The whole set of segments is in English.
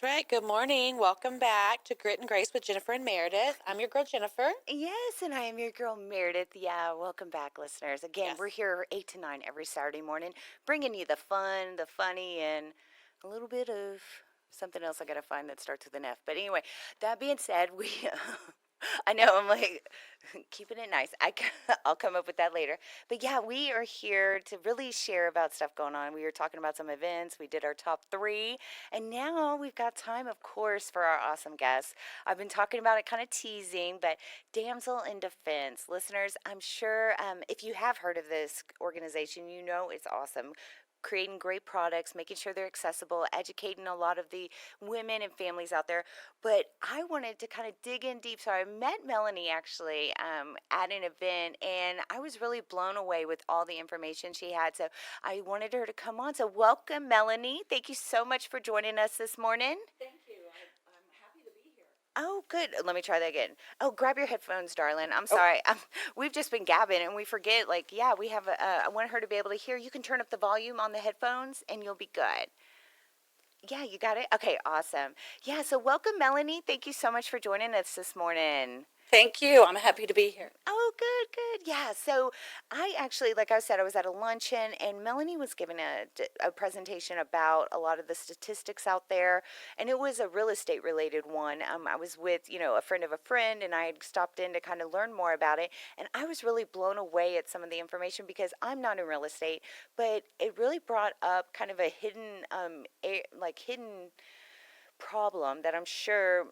right. Good morning. Welcome back to Grit and Grace with Jennifer and Meredith. I'm your girl, Jennifer. Yes, and I am your girl Meredith. Yeah, welcome back, listeners. Again, Yes. we're here 8 to 9 every Saturday morning, bringing you the fun, the funny, and a little bit of something else I got to find that starts with an F. But anyway, that being said, I know I'm like keeping it nice. I'll come up with that later. But yeah, we are here to really share about stuff going on. We were talking about some events. We did our top three. And now we've got time, of course, for our awesome guests. I've been talking about it, kind of teasing, but Damsel in Defense. Listeners, I'm sure if you have heard of this organization, you know it's awesome. Creating great products, making sure they're accessible, educating a lot of the women and families out there. But I wanted to kind of dig in deep. So I met Melanie actually at an event, and I was really blown away with all the information she had. So I wanted her to come on. So welcome, Melanie. Thank you so much for joining us this morning. Thank you. I'm happy to be here. Oh, good. Let me try that again. Oh, grab your headphones, darling. I'm Oh, sorry. We've just been gabbing and we forget, like, yeah, we have I want her to be able to hear. You can turn up the volume on the headphones and you'll be good. Yeah, you got it? Okay, awesome. Yeah, so welcome, Melanie. Thank you so much for joining us this morning. thank you. I'm happy to be here. Oh, good, good. Yeah. So I actually, like I said, I was at a luncheon and Melanie was giving a presentation about a lot of the statistics out there. And it was a real estate related one. I was with, a friend of a friend and I had stopped in to kind of learn more about it. And I was really blown away at some of the information because I'm not in real estate, but it really brought up kind of a hidden, hidden problem that I'm sure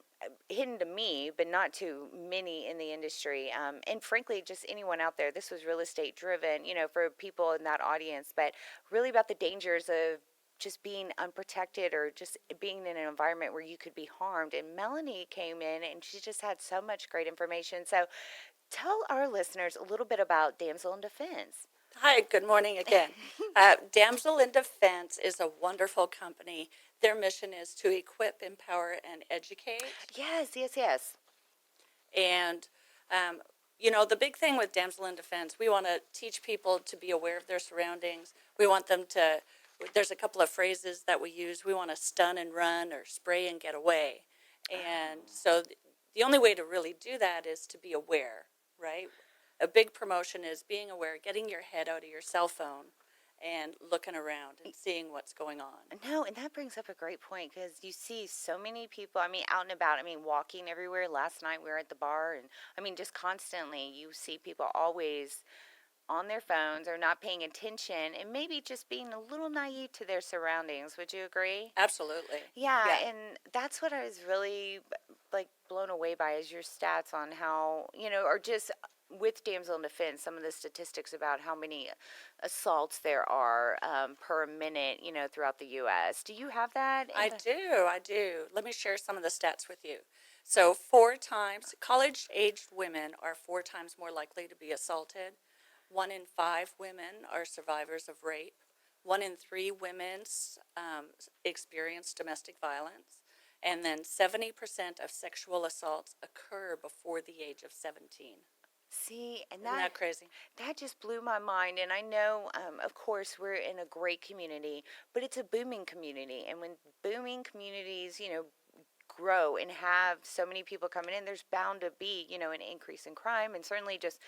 hidden to me, but not to many in the industry. And frankly, just anyone out there. This was real estate driven, for people in that audience, but really about the dangers of just being unprotected or just being in an environment where you could be harmed. And Melanie came in and she just had so much great information. So tell our listeners a little bit about Damsel in Defense. Hi, good morning again. Damsel in Defense is a wonderful company. Their mission is to equip, empower, and educate. Yes, yes, yes. And, the big thing with Damsel in Defense, we want to teach people to be aware of their surroundings. We want them to, there's a couple of phrases that we use. We want to stun and run or spray and get away. And so the only way to really do that is to be aware, right? A big promotion is being aware, getting your head out of your cell phone and looking around and seeing what's going on. No, and that brings up a great point because you see so many people, out and about, walking everywhere. Last night we were at the bar, and just constantly you see people always on their phones or not paying attention and maybe just being a little naive to their surroundings. Would you agree? Absolutely. Yeah, and that's what I was really like blown away by is your stats on how, or just with Damsel in Defense, some of the statistics about how many assaults there are per minute, throughout the U.S. Do you have that? I do. Let me share some of the stats with you. So 4 times, college-aged women are 4 times more likely to be assaulted. 1 in 5 women are survivors of rape. 1 in 3 women experience domestic violence. And then 70% of sexual assaults occur before the age of 17. See, and Isn't that crazy? that just blew my mind. And I know, of course, we're in a great community, but it's a booming community. And when booming communities, grow and have so many people coming in, there's bound to be, an increase in crime. And certainly just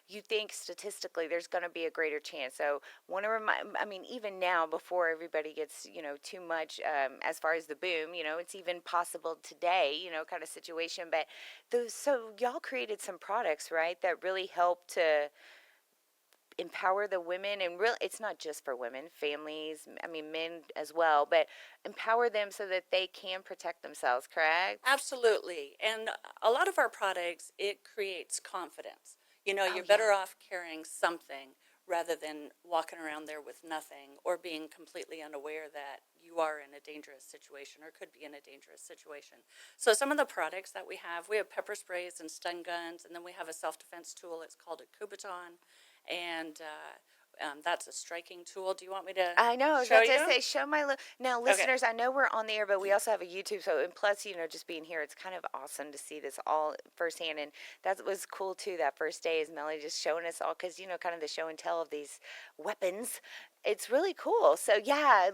you think statistically there's going to be a greater chance. So want to remind, even now before everybody gets, too much as far as the boom, it's even possible today, kind of situation. But so y'all created some products, right, that really help to empower the women and really it's not just for women, families, men as well, but empower them so that they can protect themselves, correct? Absolutely. And a lot of our products, it creates confidence. Oh, You're yeah. better off carrying something rather than walking around there with nothing or being completely unaware that you are in a dangerous situation or could be in a dangerous situation. So some of the products that we have pepper sprays and stun guns, and then we have a self-defense tool. It's called a Kubaton. And that's a striking tool. Do you want me to I know. I was show about to you? say, show my now, Okay. listeners. I know we're on the air, but we also have a YouTube. So, and plus, just being here, it's kind of awesome to see this all firsthand. And that was cool too. That first day is Melanie just showing us all, because kind of the show and tell of these weapons. It's really cool. So yeah,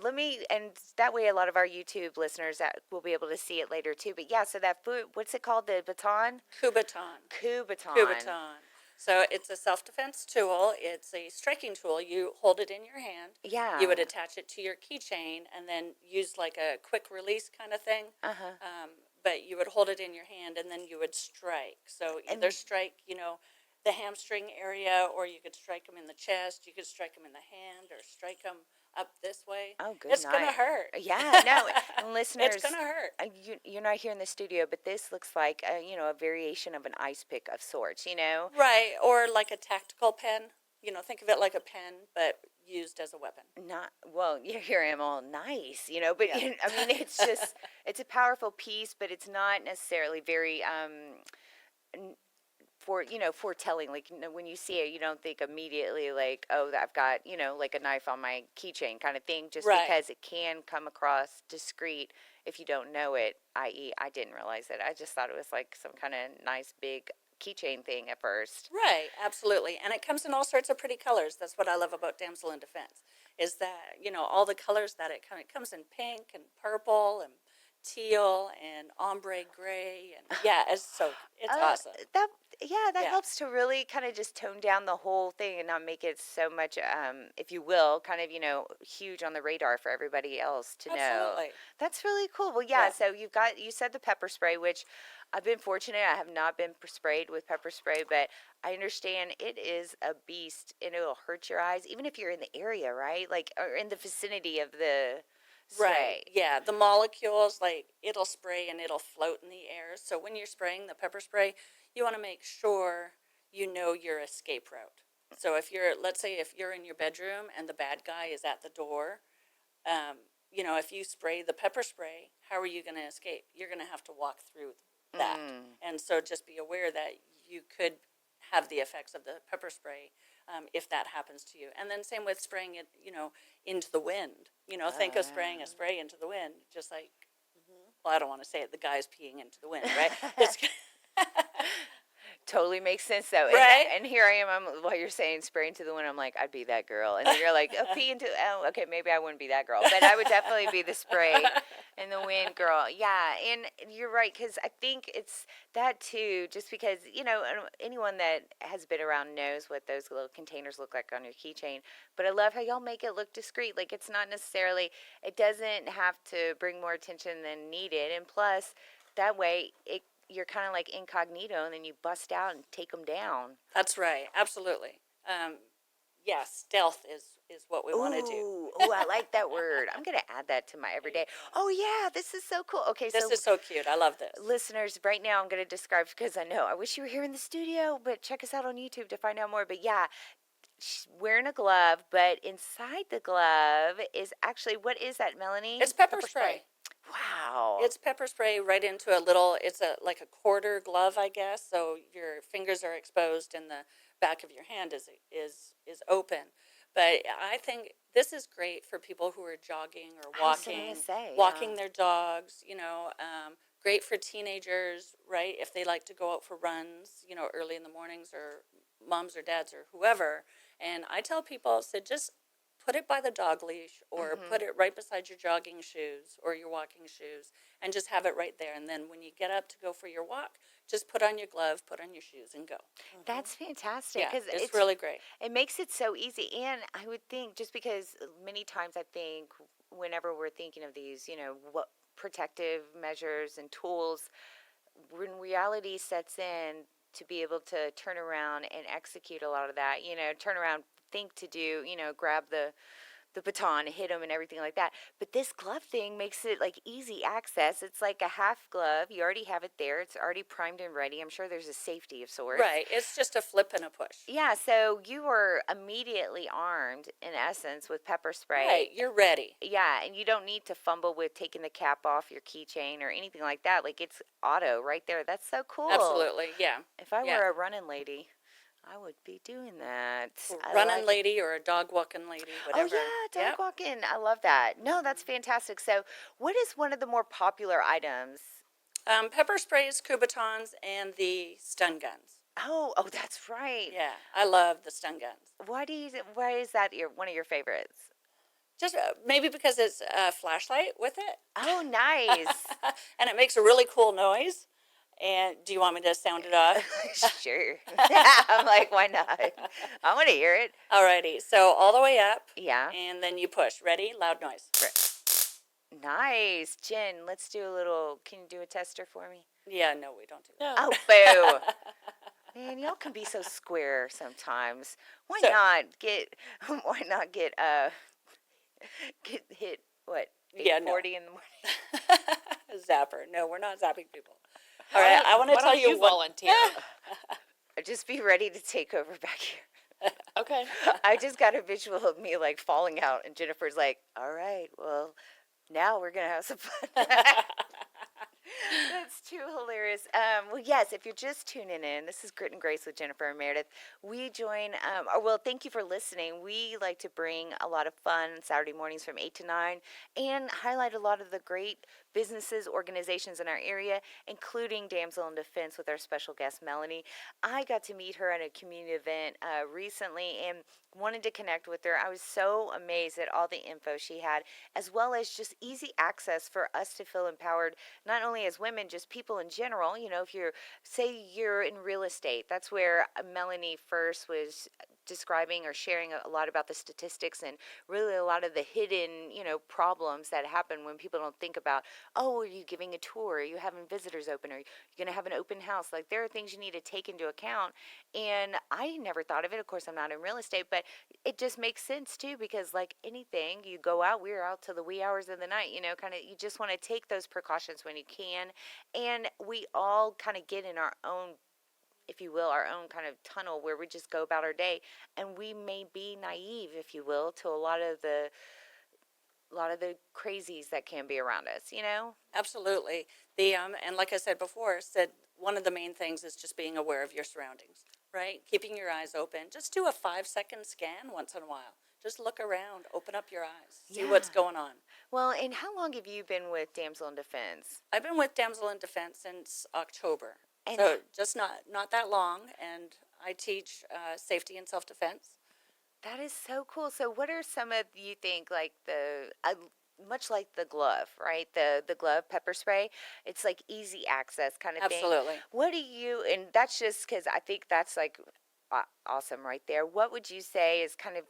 and that way a lot of our YouTube listeners that will be able to see it later too. But yeah, so that food, what's it called? The baton? Kubaton. Kubaton. Kubaton. So it's a self-defense tool. It's a striking tool. You hold it in your hand. Yeah. You would attach it to your keychain and then use like a quick release kind of thing. Uh-huh. But you would hold it in your hand and then you would strike. So either And strike, the hamstring area, or you could strike them in the chest. You could strike them in the hand, or strike them up this way. oh, good It's night. gonna hurt. Yeah, no, and It's listeners, gonna hurt. you're not here in the studio, but this looks like a variation of an ice pick of sorts. Right, or like a tactical pen. Think of it like a pen, but used as a weapon. Not well. Here I am, all nice, but Yeah. I mean, it's just it's a powerful piece, but it's not necessarily very foretelling. Like, when you see it, you don't think immediately like, oh, I've got like a knife on my keychain kind of thing. Just Right. because it can come across discreet if you don't know it. I.e., I didn't realize it. I just thought it was like some kind of nice big keychain thing at first. Right, absolutely. And it comes in all sorts of pretty colors. That's what I love about Damsel in Defense, is that, all the colors that it comes in pink and purple and teal and ombre gray. And yeah, it's awesome. That that Yeah, helps to really kind of just tone down the whole thing and not make it so much, if you will, kind of huge on the radar for everybody else to know. absolutely. That's really cool. Well, yeah. Yeah. So you said the pepper spray, which I've been fortunate. I have not been sprayed with pepper spray, but I understand it is a beast and it'll hurt your eyes, even if you're in the area, right? Like, or in the vicinity of the Right. spray. Yeah. The molecules, like, it'll spray and it'll float in the air. So when you're spraying the pepper spray, you want to make sure you know your escape route. So let's say if you're in your bedroom and the bad guy is at the door, if you spray the pepper spray, how are you going to escape? You're going to have to walk through that. And so just be aware that you could have the effects of the pepper spray if that happens to you. And then same with spraying it, into the wind. Think of spraying a spray into the wind, just like, well, I don't want to say it, the guy's peeing into the wind, right? It's, Totally makes sense though. right? And here I am, while you're saying spray into the wind, I'm like, I'd be that girl. And then you're like, oh, pee into, oh, okay, maybe I wouldn't be that girl. But I would definitely be the spray in the wind girl. Yeah, and you're right, because I think it's that too, just because, anyone that has been around knows what those little containers look like on your keychain. But I love how y'all make it look discreet. Like, it's not necessarily, it doesn't have to bring more attention than needed. And plus, that way, you're kind of like incognito, and then you bust out and take them down. That's right. Absolutely. Yeah, stealth is what we want to do. Ooh, I like that word. I'm going to add that to my everyday. Oh, yeah, this is so cool. Okay, This so is so cute. I love this. listeners, right now I'm going to describe, because I wish you were here in the studio, but check us out on YouTube to find out more. But yeah, she's wearing a glove, but inside the glove is actually, what is that, Melanie? It's pepper spray. Wow. It's pepper spray right into it's like a quarter glove, I guess. So your fingers are exposed and the back of your hand is open. But I think this is great for people who are jogging or I was walking, gonna say, walking their dogs, great for teenagers, right? If they like to go out for runs, early in the mornings, or moms or dads or whoever. And I tell people, so just put it by the dog leash, or put it right beside your jogging shoes or your walking shoes, and just have it right there. And then when you get up to go for your walk, just put on your glove, put on your shoes, and go. That's fantastic. Yeah, 'Cause it's really great. It makes it so easy. And I would think, just because many times I think whenever we're thinking of these, what protective measures and tools, when reality sets in, to be able to turn around and execute a lot of that, turn around, think to do, grab the baton, hit them and everything like that. But this glove thing makes it like easy access. It's like a half glove. You already have it there. It's already primed and ready. I'm sure there's a safety of sorts. Right. It's just a flip and a push. Yeah, so you were immediately armed, in essence, with pepper spray. Right. You're ready. Yeah, and you don't need to fumble with taking the cap off your keychain or anything like that. Like, it's auto right there. That's so cool. Absolutely. Yeah. If I Yeah. were a running lady, I would be doing that. I Running like it. lady or a dog walking lady, Oh whatever. yeah, dog Yep. walking. I love that. No, that's fantastic. So, what is one of the more popular items? Pepper sprays, Couboutons, and the stun guns. Oh, that's right. Yeah, I love the stun guns. Why is that one of your favorites? Just maybe because it's a flashlight with it. Oh, nice. And it makes a really cool noise. And do you want me to sound it off? Sure. I'm like, why not? I want to hear it. Alrighty, so all the way up, Yeah. and then you push. Ready? Loud noise. Nice. Jen, let's do a little. Can you do a tester for me? Yeah, no, we don't do that. Oh, boo. Man, y'all can be so square sometimes. Why So- not get get hit what? Yeah, no. 8:40 in the morning. Zapper. No, we're not zapping people. All right, I want to tell you what. volunteer. Just be ready to take over back here. Okay. I just got a visual of me like falling out, and Jennifer's like, "All right, well, now we're gonna have some fun." That's too hilarious. Well, yes, if you're just tuning in, this is Grit and Grace with Jennifer and Meredith. We join, thank you for listening. We like to bring a lot of fun Saturday mornings from 8 to 9 and highlight a lot of the great businesses, organizations in our area, including Damsel in Defense with our special guest, Melanie. I got to meet her at a community event recently and wanted to connect with her. I was so amazed at all the info she had, as well as just easy access for us to feel empowered, not only as women, just people in general. You know, if say you're in real estate, that's where Melanie first was describing or sharing a lot about the statistics and really a lot of the hidden, problems that happen when people don't think about, oh, are you giving a tour? Are you having visitors open? Are you going to have an open house? Like, there are things you need to take into account. And I never thought of it. Of course, I'm not in real estate, but it just makes sense too, because like anything, you go out, we're out till the wee hours of the night, kind of, you just want to take those precautions when you can. And we all kind of get in our own, if you will, our own kind of tunnel where we just go about our day, and we may be naive, if you will, to a lot of the crazies that can be around us. Absolutely. And like I said before, one of the main things is just being aware of your surroundings, right? Keeping your eyes open. Just do a 5-second scan once in a while. Just look around, open up your eyes, see what's going on. Well, and how long have you been with Damsel in Defense? I've been with Damsel in Defense since October, And so just not that long. And I teach safety and self-defense. that is so cool. So, what are some of you think like much like the glove, right? The glove pepper spray. It's like easy access kind of thing. Absolutely. What do you? And that's just because I think that's like awesome right there. What would you say is kind of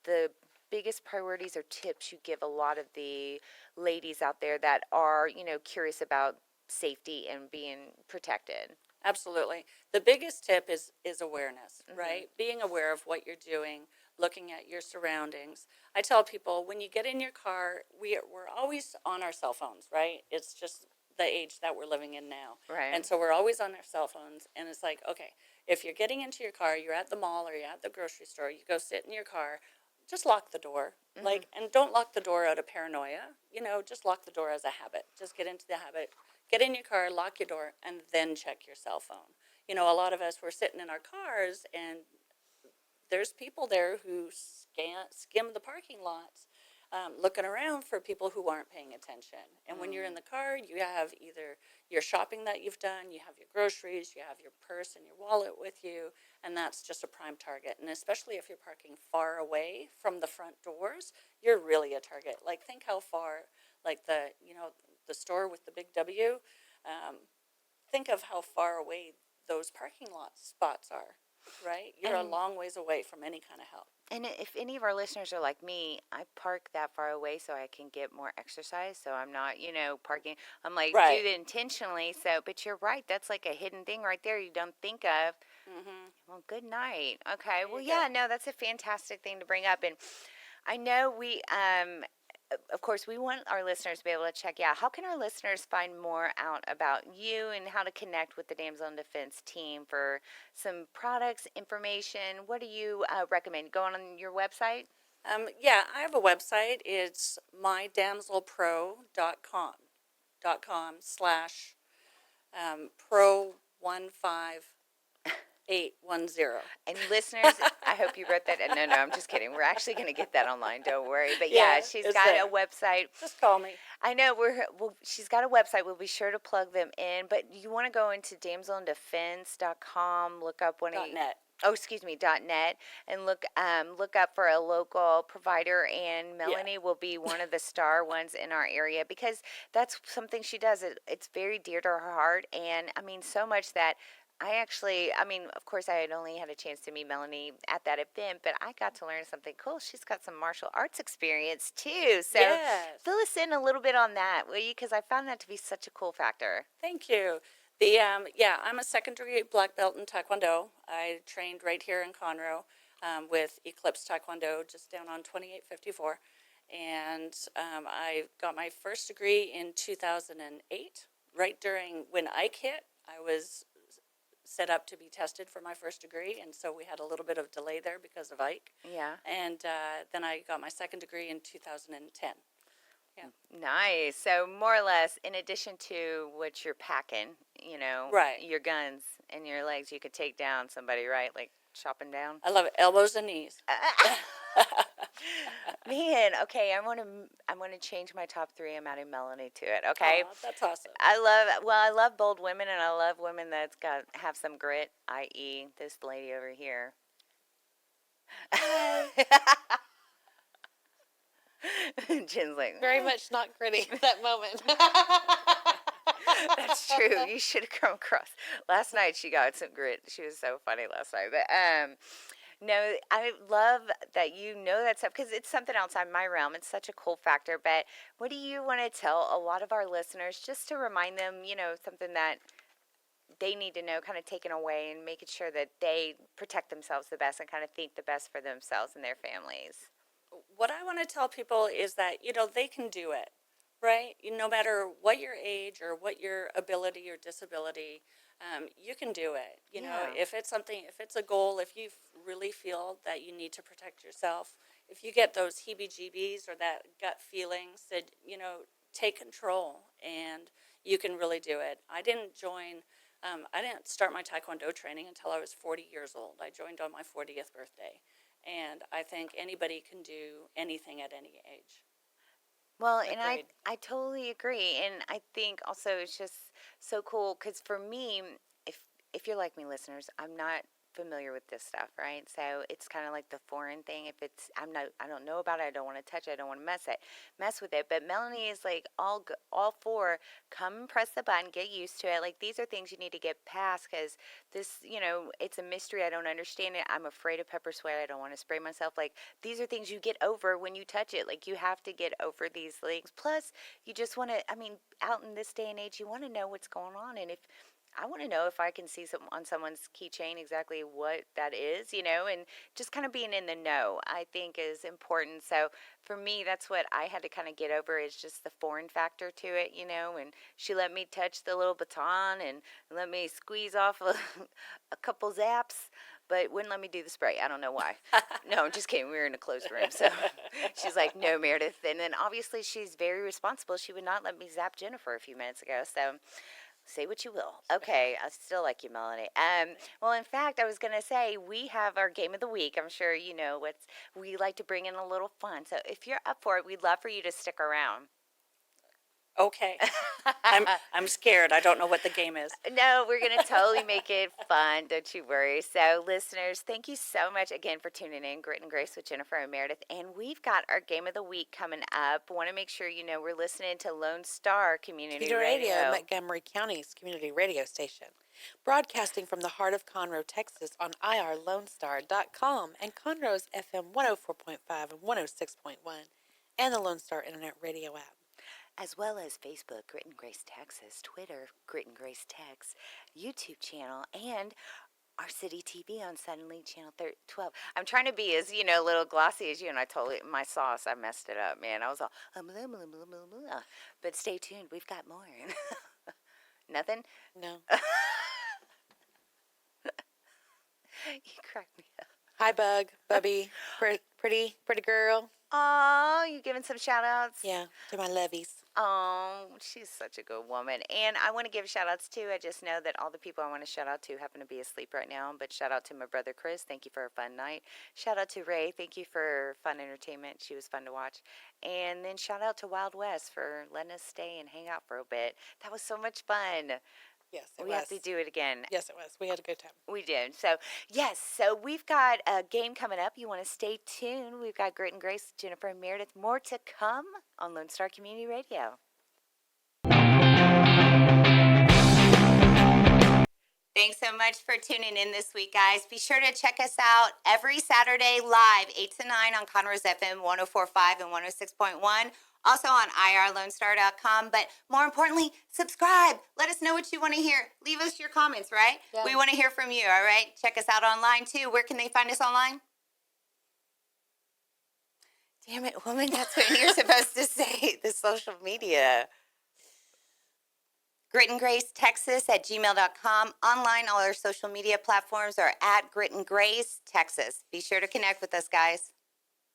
the biggest priorities or tips you give a lot of the ladies out there that are curious about safety and being protected? Absolutely. The biggest tip is awareness, right? Being aware of what you're doing, looking at your surroundings. I tell people, when you get in your car, we're always on our cell phones, right? It's just the age that we're living in now. Right. And so we're always on our cell phones, and it's like, okay, if you're getting into your car, you're at the mall or you're at the grocery store, you go sit in your car, just lock the door. And don't lock the door out of paranoia. Just lock the door as a habit. Just get into the habit. Get in your car, lock your door, and then check your cell phone. A lot of us were sitting in our cars, and there's people there who skim the parking lots, looking around for people who aren't paying attention. And when you're in the car, you have either your shopping that you've done, you have your groceries, you have your purse and your wallet with you, and that's just a prime target. And especially if you're parking far away from the front doors, you're really a target. Like, think how far, like the store with the big W, think of how far away those parking lot spots are, right? You're a long ways away from any kind of help. And if any of our listeners are like me, I park that far away so I can get more exercise. So I'm not, parking. I'm like, Right. do it intentionally. So, but you're right. That's like a hidden thing right there you don't think of. Well, good night. Okay. Well, yeah, no, that's a fantastic thing to bring up. And I know of course, we want our listeners to be able to check out. How can our listeners find more out about you and how to connect with the Damsel in Defense team for some products, information? What do you recommend? Go on your website? Yeah, I have a website. It's mydamselpro.com /pro15 6810. And listeners, I hope you wrote that. No, I'm just kidding. We're actually going to get that online. Don't worry. But yeah, she's it's got there. a website. Just call me. I know she's got a website. We'll be sure to plug them in. But you want to go into damselindefense.com, look up .net. Oh, excuse me, .net, and look up for a local provider, and Melanie will be one of the star ones in our area, because that's something she does. It's very dear to her heart, and I mean so much that I mean, of course, I had only had a chance to meet Melanie at that event, but I got to learn something cool. She's got some martial arts experience too. So Yes. fill us in a little bit on that, will you? Because I found that to be such a cool factor. Thank you. I'm a second-degree black belt in Taekwondo. I trained right here in Conroe with Eclipse Taekwondo, just down on 2854. And I got my first degree in 2008. Right during when Ike hit, I was set up to be tested for my first degree, and so we had a little bit of delay there because of Ike. Yeah. And then I got my second degree in 2010. Yeah. Nice. So more or less, in addition to what you're packing, Right. your guns and your legs, you could take down somebody, right? Like chop them down. I love it. Elbows and knees. Man, okay, I'm gonna change my top three. I'm adding Melanie to it. Okay. Aw, that's awesome. I love bold women, and I love women that's have some grit, i.e., this lady over here. Jen's like, Very much not gritty at that moment. that's true. You should have come across. Last night she got some grit. She was so funny last night. But no, I love that you know that stuff, because it's something outside my realm. It's such a cool factor. But what do you want to tell a lot of our listeners, just to remind them, something that they need to know, kind of taken away, and making sure that they protect themselves the best and kind of think the best for themselves and their families? What I want to tell people is that, they can do it, right? No matter what your age or what your ability or disability, you can do it. If it's if it's a goal, if you really feel that you need to protect yourself, if you get those heebie-jeebies or that gut feeling, said, take control, and you can really do it. I didn't start my Taekwondo training until I was 40 years old. I joined on my 40th birthday. And I think anybody can do anything at any age. Well, and I totally agree. And I think also it's just so cool, because for me, if you're like me, listeners, I'm not familiar with this stuff, right? So it's kind of like the foreign thing. If it's I don't know about it, I don't want to touch it, I don't want to mess with it. But Melanie is like all for, come and press the button, get used to it. Like, these are things you need to get past, because this, it's a mystery. I don't understand it. I'm afraid of pepper spray. I don't want to spray myself. Like, these are things you get over when you touch it. Like, you have to get over these things. Plus, you just want to, out in this day and age, you want to know what's going on. And if I want to know if I can see on someone's keychain exactly what that is, and just kind of being in the know, I think, is important. So for me, that's what I had to kind of get over, is just the foreign factor to it, and she let me touch the little baton and let me squeeze off a couple zaps, but wouldn't let me do the spray. I don't know why. No, I'm just kidding. We were in a closed room. So she's like, no, Meredith. And then obviously she's very responsible. She would not let me zap Jennifer a few minutes ago. So say what you will. Okay, I still like you, Melanie. Well, in fact, I was going to say, we have our game of the week. I'm sure you know we like to bring in a little fun. So if you're up for it, we'd love for you to stick around. Okay. I'm scared. I don't know what the game is. No, we're going to totally make it fun. Don't you worry. So, listeners, thank you so much again for tuning in. Grit and Grace with Jennifer and Meredith. And we've got our game of the week coming up. Want to make sure you know we're listening to Lone Star Community Radio. Montgomery County's community radio station. Broadcasting from the heart of Conroe, Texas on irlonestar.com and Conroe's FM 104.5 and 106.1 and the Lone Star Internet Radio app. As well as Facebook, Grit and Grace Texas, Twitter, Grit and Grace Tex, YouTube channel, and our city TV on Suddenly Channel 12. I'm trying to be as, little glossy as you, and I totally, my sauce, I messed it up, man. I was all, blah, blah, blah, blah, blah. But stay tuned, we've got more. Nothing? No. You crack me up. Hi, Bug, Bubby, pretty girl. Oh, you giving some shout outs? Yeah, to my levies. Oh, she's such a good woman. And I want to give shout outs too. I just know that all the people I want to shout out to happen to be asleep right now. But shout out to my brother Chris. Thank you for a fun night. Shout out to Ray. Thank you for fun entertainment. She was fun to watch. And then shout out to Wild West for letting us stay and hang out for a bit. That was so much fun. Yes, it We was. have to do it again. Yes, it was. We had a good time. We did. So, yes. So, we've got a game coming up. You want to stay tuned. We've got Grit and Grace, Jennifer and Meredith. More to come on Lone Star Community Radio. Thanks so much for tuning in this week, guys. Be sure to check us out every Saturday live, 8 to 9 on Conroe's FM 104.5 and 106.1. Also on irlonestar.com. But more importantly, subscribe. Let us know what you want to hear. Leave us your comments, right? Yeah. We want to hear from you, all right? Check us out online, too. Where can they find us online? Damn it, woman. That's what you're supposed to say. The social media. Grit and Grace Texas at gmail.com. Online, all our social media platforms are at Grit and Grace Texas. Be sure to connect with us, guys.